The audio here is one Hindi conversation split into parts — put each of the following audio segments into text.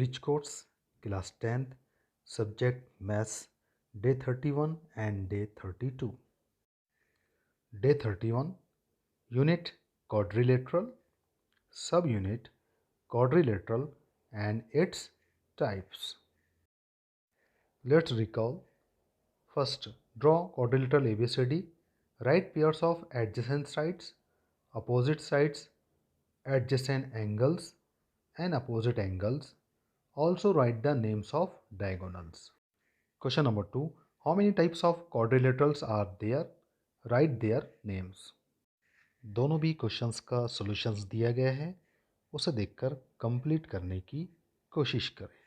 Which course? Class 10th, subject Maths, day 31 and day 32. Day 31, unit quadrilateral, subunit quadrilateral and its types. Let's recall. First, draw quadrilateral ABCD. Write pairs of adjacent sides, opposite sides, adjacent angles and opposite angles. Also write the names of diagonals. Question number 2. How many types of quadrilaterals are there? Write their names. दोनों भी क्वेश्चंस का सॉल्यूशंस दिया गया है, उसे देखकर कंप्लीट करने की कोशिश करें.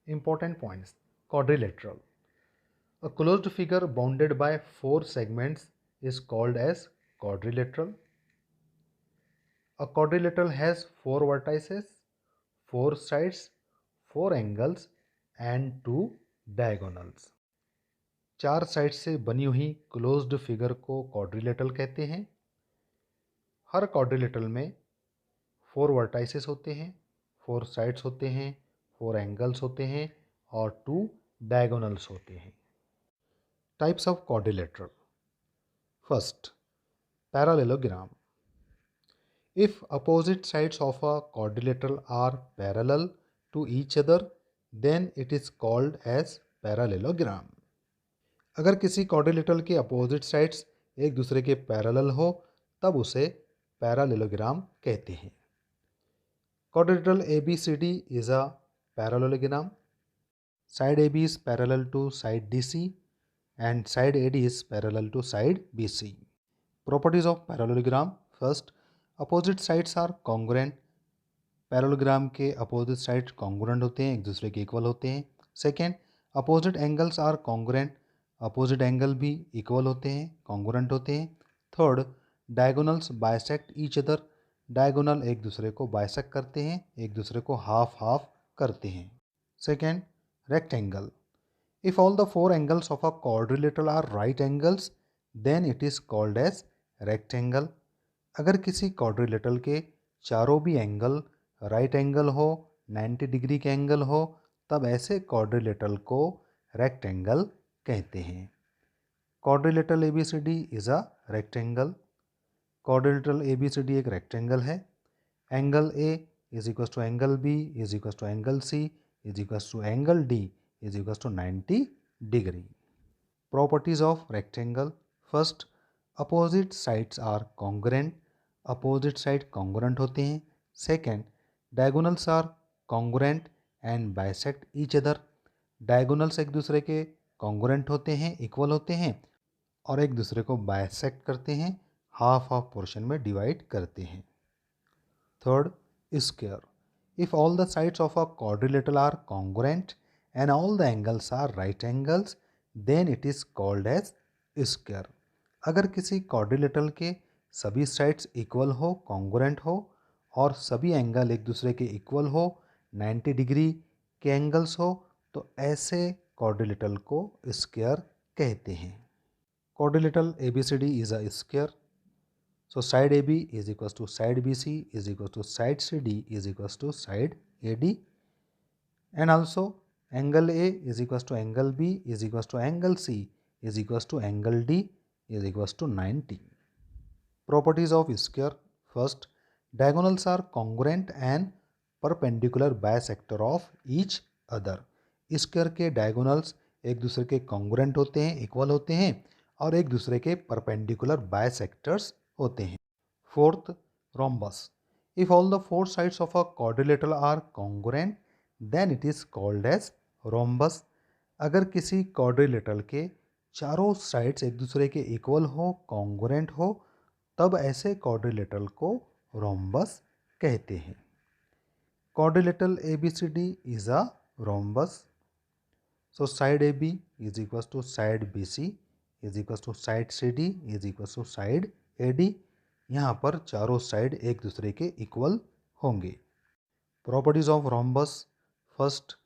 Important points. Quadrilateral. A closed figure bounded by 4 segments is called as quadrilateral. A quadrilateral has 4 vertices, 4 sides, 4 angles and 2 diagonals. 4 side से बनी हुई क्लोज्ड फिगर को क्वाड्रिलेटरल कहते हैं. हर क्वाड्रिलेटरल में 4 वर्टाइसेस होते हैं, 4 साइड्स होते हैं, 4 एंगल्स होते हैं और 2 डायगोनल्स होते हैं. Types of quadrilateral. First, parallelogram. If opposite sides of a quadrilateral are parallel to each other, then it is called as parallelogram. अगर किसी क्वाड्रिलेटरल के अपोजिट साइड्स एक दूसरे के पैरेलल हो तब उसे पैरेललोग्राम कहते हैं. Quadrilateral ABCD is a parallelogram. Side AB is parallel to side DC and side AD is parallel to side BC. Properties of parallelogram. First, opposite sides are congruent. Parallelogram के अपोजिट साइड कॉन्ग्रुएंट होते हैं, एक दूसरे के इक्वल होते हैं. Second, opposite angles are congruent. Opposite angle भी इक्वल होते हैं, कॉन्ग्रुएंट होते हैं. Third, diagonals bisect each other. Diagonal एक दूसरे को बाइसेक्ट करते हैं, एक दूसरे को हाफ हाफ करते हैं. Second, rectangle. If all the 4 angles of a quadrilateral are right angles then it is called as rectangle. अगर किसी क्वाड्रिलेटरल के चारों भी एंगल राइट एंगल हो, 90 डिग्री के एंगल हो, तब ऐसे क्वाड्रिलेटरल को रेक्टेंगल कहते हैं. Quadrilateral ABCD is a rectangle. Quadrilateral ABCD एक रेक्टेंगल है. Angle A is equal to angle B is equal to angle C is equal to angle D is equal to 90 degree. Properties of rectangle. First, opposite sides are congruent. Opposite side congruent होते हैं. Second, diagonals are congruent and bisect each other. Diagonals एक दूसरे के कॉन्ग्रुएंट होते हैं, इक्वल होते हैं और एक दूसरे को बाइसेक्ट करते हैं, हाफ हाफ पोर्शन में डिवाइड करते हैं. Third, square. If all the sides of a quadrilateral are congruent and all the angles are right angles then it is called as square. अगर किसी क्वाड्रिलेटरल के सभी साइड्स इक्वल हो, कॉन्ग्रुएंट हो और सभी एंगल एक दूसरे के इक्वल हो, 90 डिग्री के एंगल्स हो, तो ऐसे क्वाड्रिलेटरल को स्क्वायर कहते हैं. Quadrilateral ABCD is a square. So side AB is equal to side BC is equal to side CD is equal to side AD and also angle A is equal to angle B is equal to angle C is equal to angle D is equal to 90. Properties of square. First, diagonals are congruent and perpendicular bisector of each other. Square के डायगोनल्स एक दूसरे के कॉन्ग्रुएंट होते हैं, इक्वल होते हैं और एक दूसरे के परपेंडिकुलर बाइसेक्टर्स होते हैं. Fourth, rhombus. If all the 4 sides of a quadrilateral are congruent then it is called as rhombus. अगर किसी क्वाड्रिलेटरल के चारों साइड्स एक दूसरे के इक्वल हो, कॉन्ग्रुएंट हो, तब ऐसे क्वाड्रिलेटरल को रोम्बस कहते हैं. Quadrilateral ABCD is a rhombus. So side AB is equal to side BC is equal to side CD is equal to side AD यहाँ पर चारों साइड एक दूसरे के इक्वल होंगे। Properties of rhombus. First,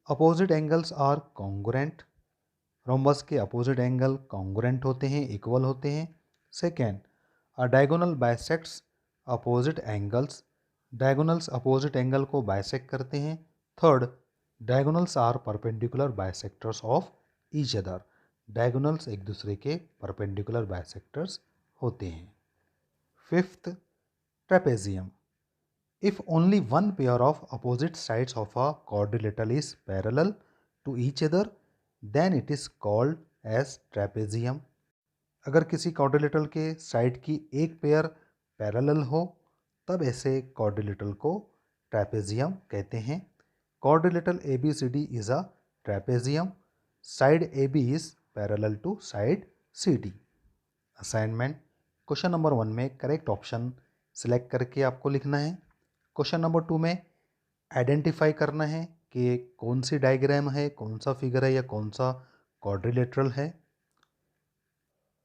opposite angles are congruent. Rhombus के अपोजिट एंगल कॉन्ग्रुएंट होते हैं, इक्वल होते हैं। Second, a diagonal bisects opposite angles. Diagonals opposite angle को बाइसेक्ट करते हैं। Third, diagonals are perpendicular bisectors of each other. Diagonals एक दूसरे के परपेंडिकुलर बाइसेक्टर्स होते हैं। Fifth, trapezium. If only one pair of opposite sides of a quadrilateral is parallel to each other, then it is called as trapezium. अगर किसी quadrilateral के साइड की एक पेयर पैरेलल हो तब ऐसे quadrilateral को trapezium कहते हैं। Quadrilateral ABCD is a trapezium. Side AB is parallel to side CD. Assignment, question number 1 में करेक्ट ऑप्शन सिलेक्ट करके आपको लिखना है। क्वेश्चन नंबर 2 में आइडेंटिफाई करना है कि कौन सी डायग्राम है, कौन सा फिगर है या कौन सा क्वाड्रिलेटरल है।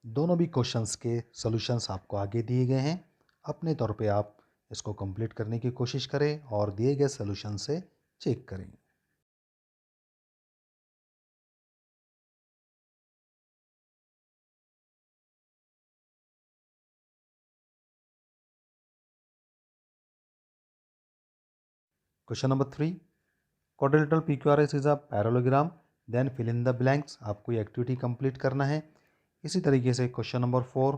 दोनों भी क्वेश्चंस के सॉल्यूशंस आपको आगे दिए गए हैं। अपने तौर पे आप इसको कंप्लीट करने की कोशिश करें और दिए गए सॉल्यूशन से चेक करें। Question number 3, quadrilateral PQRS is a parallelogram, then fill in the blanks. आपको ये एक्टिविटी कंप्लीट करना है। इसी तरीके से क्वेश्चन नंबर 4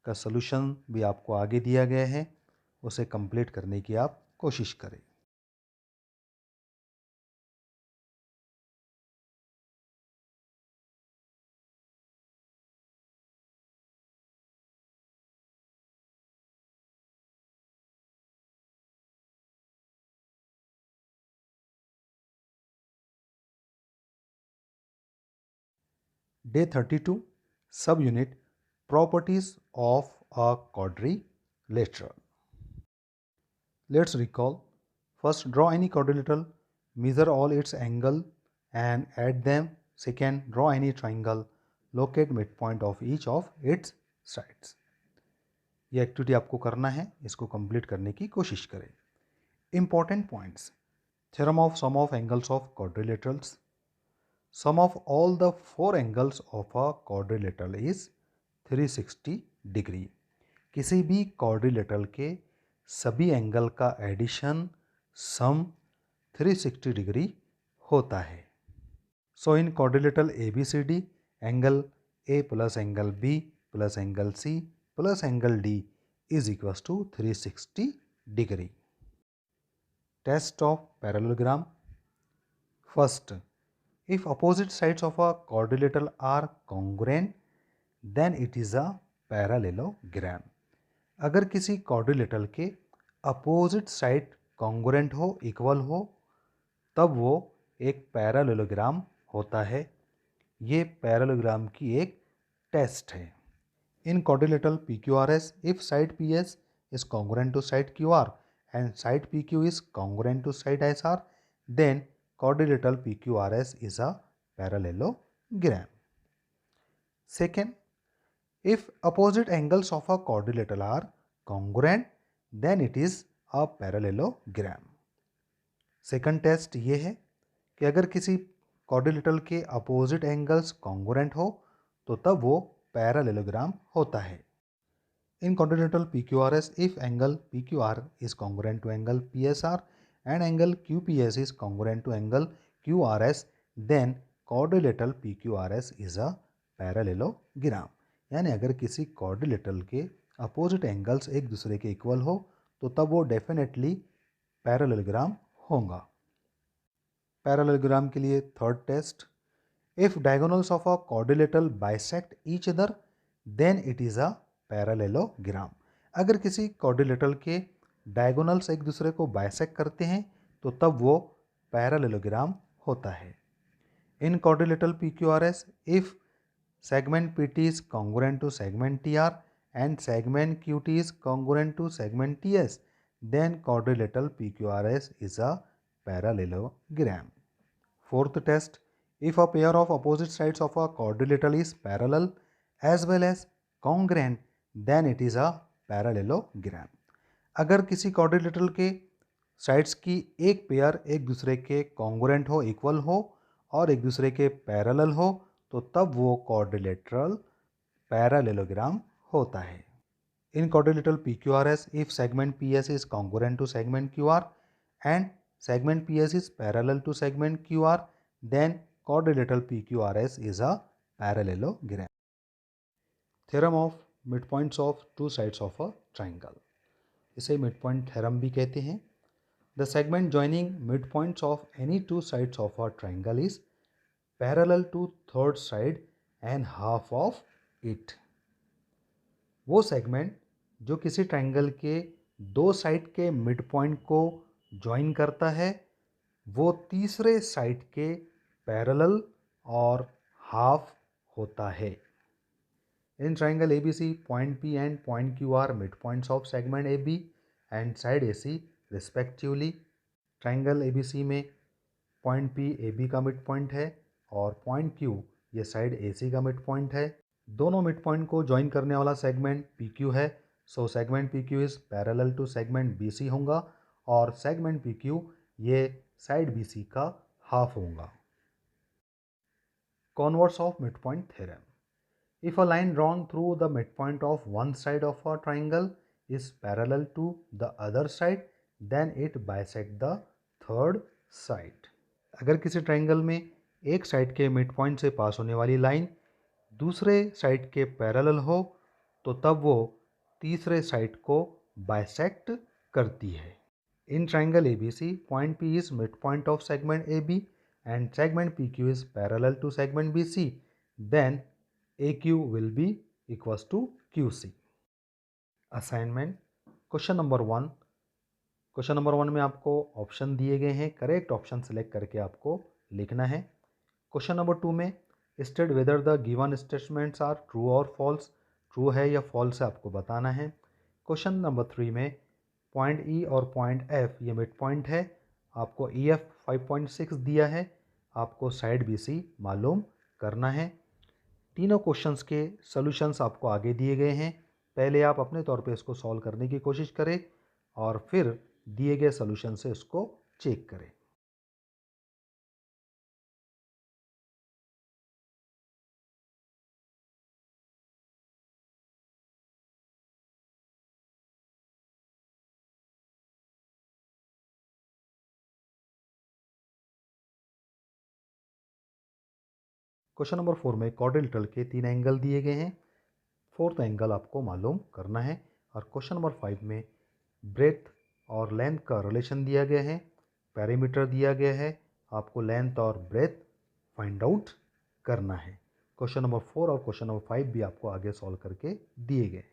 का सॉल्यूशन भी आपको आगे दिया गया है, उसे कंप्लीट करने की आप कोशिश करें। Day 32, subunit properties of a quadrilateral. Let's recall. First, draw any quadrilateral, measure all its angle and add them. Second, draw any triangle, locate midpoint of each of its sides. ये एक्टिविटी आपको करना है, इसको कंप्लीट करने की कोशिश करें। Important points, theorem of sum of angles of quadrilaterals. Sum of all the four angles of a quadrilateral is 360 degree. किसी भी quadrilateral के सभी एंगल का एडिशन सम 360 डिग्री होता है। So in quadrilateral ABCD, angle A plus angle B plus angle C plus angle D is equals to 360 degree. Test of parallelogram. First, if opposite sides of a quadrilateral are congruent, then it is a parallelogram. अगर किसी quadrilateral के अपोजिट साइड कॉन्ग्रुएंट हो, इक्वल हो, तब वो एक पैरेललोग्राम होता है। ये पैरेललोग्राम की एक टेस्ट है। इन quadrilateral PQRS, if side PS is congruent to side QR and side PQ is congruent to side SR, then quadrilateral PQRS is a parallelogram. Second, if opposite angles of a quadrilateral are congruent, then it is a parallelogram. Second test ये है कि अगर किसी quadrilateral के अपोजिट एंगल्स congruent हो तो तब वो पैरेललोग्राम होता है। In quadrilateral PQRS, if angle PQR is congruent to angle PSR and angle QPS is congruent to angle QRS, then quadrilateral PQRS is a parallelogram. यानी अगर किसी quadrilateral के अपोजिट एंगल्स एक दूसरे के इक्वल हो तो तब वो डेफिनेटली पैरेललोग्राम होगा। पैरेललोग्राम के लिए third test, if diagonals of a quadrilateral bisect each other, then it is a parallelogram. अगर किसी क्वाड्रिलेटरल के डायगोनल्स एक दूसरे को बाइसेक्ट करते हैं तो तब वो पैरेललोग्राम होता है। इन quadrilateral PQRS, if segment PT is congruent to segment TR and segment QT is congruent to segment TS, then quadrilateral PQRS is a parallelogram. Fourth test, if a pair of opposite sides of a quadrilateral is parallel as well as congruent, then it is a parallelogram. अगर किसी क्वाड्रिलेटरल के साइड्स की एक पेयर एक दूसरे के कॉन्ग्रुएंट हो, इक्वल हो और एक दूसरे के पैरेलल हो तो तब वो क्वाड्रिलेटरल पैरेललोग्राम होता है। In quadrilateral PQRS, if segment PS is congruent to segment QR and segment PS is parallel to segment QR, then quadrilateral PQRS is a parallelogram. Theorem of midpoints of two sides of a triangle. इसे midpoint theorem भी कहते हैं. The segment joining midpoints of any two sides of a triangle is parallel to third side and half of it. वो सेगमेंट जो किसी ट्रायंगल के दो साइड के मिड पॉइंट को ज्वाइन करता है वो तीसरे साइड के पैरेलल और हाफ होता है। In triangle ABC point P and point Q are mid points of segment A B and side A C respectively. Triangle ABC में पॉइंट पी ए बी का मिड पॉइंट है और पॉइंट क्यू ये साइड ए सी का मिड पॉइंट है। दोनों मिड पॉइंट को ज्वाइन करने वाला सेगमेंट पी क्यू है, so segment P Q is parallel to segment B c होगा और सेगमेंट पी क्यू ये साइड बी सी का हाफ होगा। Converse of mid point theorem. If a line drawn through the mid point of one side of a triangle is parallel to the other side then it bisect the third side. अगर किसी ट्राइंगल में एक साइड के मिड पॉइंट से पास होने वाली लाइन दूसरे साइड के पैरेलल हो तो तब वो तीसरे साइड को बाइसेक्ट करती है। In triangle ABC point P is mid point of segment A B and segment P Q is parallel to segment B C, then A Q will be equals to Q C. Assignment question number 1। Question number 1 में आपको ऑप्शन दिए गए हैं, करेक्ट ऑप्शन सेलेक्ट करके आपको लिखना है। क्वेश्चन नंबर 2 में state whether the given statements are true और फॉल्स, ट्रू है या फॉल्स है आपको बताना है। क्वेश्चन नंबर 3 में पॉइंट ई और पॉइंट एफ ये मिड पॉइंट है, आपको ई एफ 5.6 दिया है, आपको साइड बी सी मालूम करना है। तीनों क्वेश्चंस के सॉल्यूशंस आपको आगे दिए गए हैं, पहले आप अपने तौर पे इसको सॉल्व करने की कोशिश करें और फिर दिए गए सॉल्यूशन से इसको चेक करें। क्वेश्चन नंबर 4 में क्वाड्रिलेटरल के 3 एंगल दिए गए हैं, फोर्थ एंगल आपको मालूम करना है। और क्वेश्चन नंबर 5 में ब्रेथ और लेंथ का रिलेशन दिया गया है, पैरामीटर दिया गया है, आपको लेंथ और ब्रेथ फाइंड आउट करना है। क्वेश्चन नंबर 4 और क्वेश्चन नंबर 5 भी आपको आगे सॉल्व करके दिए गए।